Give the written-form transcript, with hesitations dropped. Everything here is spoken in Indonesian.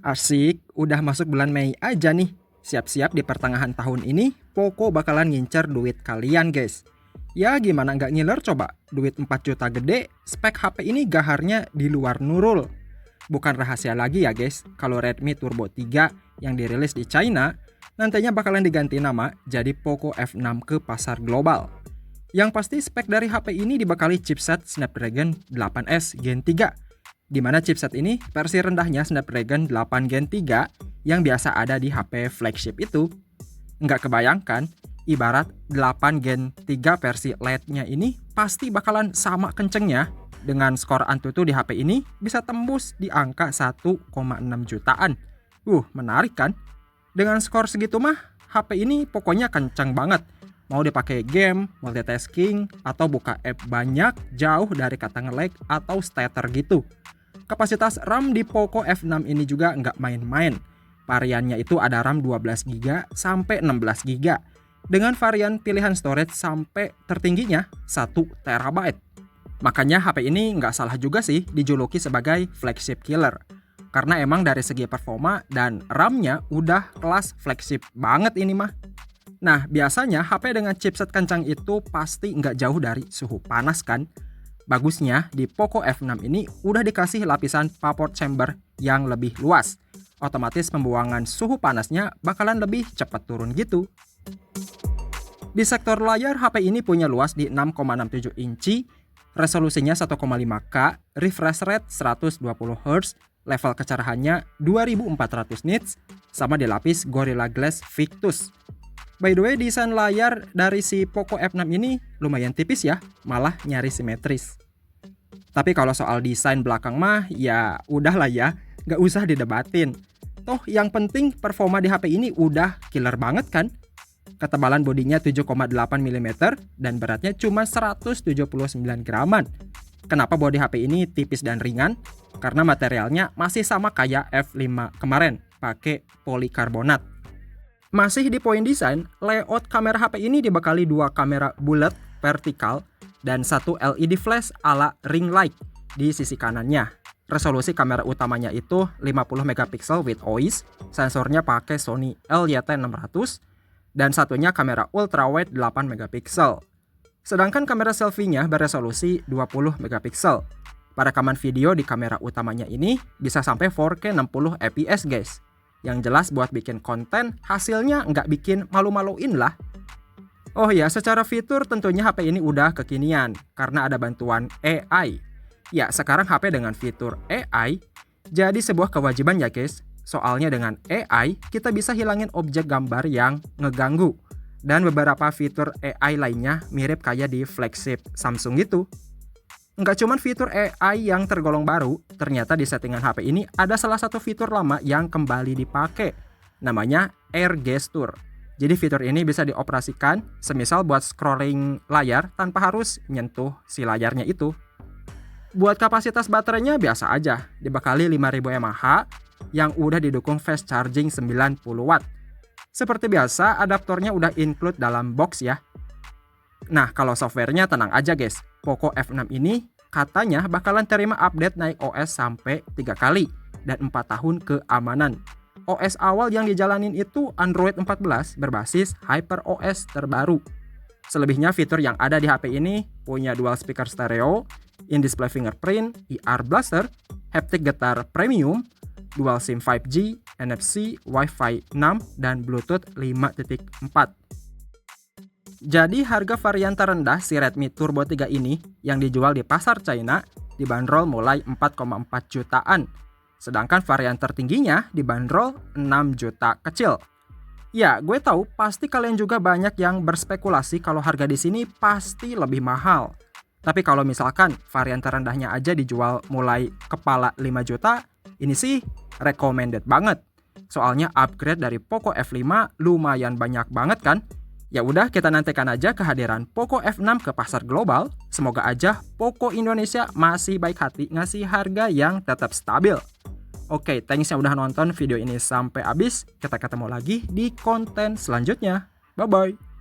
Asik, udah masuk bulan Mei aja nih. Siap-siap di pertengahan tahun ini, Poco bakalan ngincer duit kalian guys. Ya gimana nggak ngiler coba, duit 4 juta gede, spek HP ini gaharnya di luar nurul. Bukan rahasia lagi ya guys, kalau Redmi Turbo 3 yang dirilis di China, nantinya bakalan diganti nama jadi Poco F6 ke pasar global. Yang pasti spek dari HP ini dibekali chipset Snapdragon 8S Gen 3, di mana chipset ini versi rendahnya Snapdragon 8 Gen 3 yang biasa ada di HP flagship itu. Nggak kebayangkan, ibarat 8 Gen 3 versi Lite-nya ini pasti bakalan sama kencengnya. Dengan skor Antutu di HP ini bisa tembus di angka 1,6 jutaan. Menarik kan? Dengan skor segitu mah, HP ini pokoknya kenceng banget. Mau dipakai game, multitasking, atau buka app banyak jauh dari kata nge-lag atau stutter gitu. Kapasitas RAM di Poco F6 ini juga nggak main-main. Variannya itu ada RAM 12GB sampai 16GB. Dengan varian pilihan storage sampai tertingginya 1TB. Makanya HP ini nggak salah juga sih dijuluki sebagai flagship killer. Karena emang dari segi performa dan RAM-nya udah kelas flagship banget ini mah. Nah, biasanya HP dengan chipset kencang itu pasti nggak jauh dari suhu panas kan? Bagusnya di Poco F6 ini udah dikasih lapisan vapor chamber yang lebih luas. Otomatis pembuangan suhu panasnya bakalan lebih cepat turun gitu. Di sektor layar, HP ini punya luas di 6,67 inci, resolusinya 1,5K, refresh rate 120Hz, level kecerahannya 2400 nits, sama dilapis Gorilla Glass Victus. By the way, desain layar dari si Poco F6 ini lumayan tipis ya, malah nyaris simetris. Tapi kalau soal desain belakang mah, ya udahlah ya, nggak usah didebatin. Toh yang penting performa di HP ini udah killer banget kan? Ketebalan bodinya 7,8 mm dan beratnya cuma 179 graman. Kenapa bodi HP ini tipis dan ringan? Karena materialnya masih sama kayak F5 kemarin, pakai polikarbonat. Masih di poin desain, layout kamera HP ini dibekali dua kamera bulat vertikal dan satu LED flash ala ring light di sisi kanannya. Resolusi kamera utamanya itu 50 megapiksel with OIS, sensornya pakai Sony LYT600, dan satunya kamera ultrawide 8 megapiksel. Sedangkan kamera selfie-nya beresolusi 20 megapiksel. Pada rekaman video di kamera utamanya ini bisa sampai 4K 60 fps guys. Yang jelas buat bikin konten hasilnya nggak bikin malu-maluin lah. Oh ya, secara fitur tentunya HP ini udah kekinian karena ada bantuan AI. Ya, sekarang HP dengan fitur AI jadi sebuah kewajiban ya guys. Soalnya dengan AI, kita bisa hilangin objek gambar yang ngeganggu. Dan beberapa fitur AI lainnya mirip kayak di flagship Samsung gitu. Nggak cuman fitur AI yang tergolong baru, ternyata di settingan HP ini ada salah satu fitur lama yang kembali dipakai. Namanya Air Gesture. Jadi fitur ini bisa dioperasikan semisal buat scrolling layar tanpa harus nyentuh si layarnya itu. Buat kapasitas baterainya biasa aja, dibekali 5000 mAh, yang udah didukung fast charging 90 watt. Seperti biasa, adaptornya udah include dalam box ya. Nah, kalau softwarenya tenang aja guys. Poco F6 ini katanya bakalan terima update naik OS sampai 3 kali dan 4 tahun keamanan. OS awal yang dijalanin itu Android 14 berbasis HyperOS terbaru. Selebihnya fitur yang ada di HP ini punya dual speaker stereo, in-display fingerprint, IR blaster, haptic getar premium, dual SIM 5G, NFC, Wi-Fi 6, dan Bluetooth 5.4. Jadi harga varian terendah si Redmi Turbo 3 ini yang dijual di pasar China dibanderol mulai 4,4 jutaan. Sedangkan varian tertingginya dibanderol 6 juta kecil. Ya, gue tahu pasti kalian juga banyak yang berspekulasi kalau harga di sini pasti lebih mahal. Tapi kalau misalkan varian terendahnya aja dijual mulai kepala 5 juta, ini sih recommended banget. Soalnya upgrade dari Poco F5 lumayan banyak banget kan? Ya udah, kita nantikan aja kehadiran Poco F6 ke pasar global. Semoga aja Poco Indonesia masih baik hati ngasih harga yang tetap stabil. Oke, thanks yang udah nonton video ini sampai habis. Kita ketemu lagi di konten selanjutnya. Bye-bye.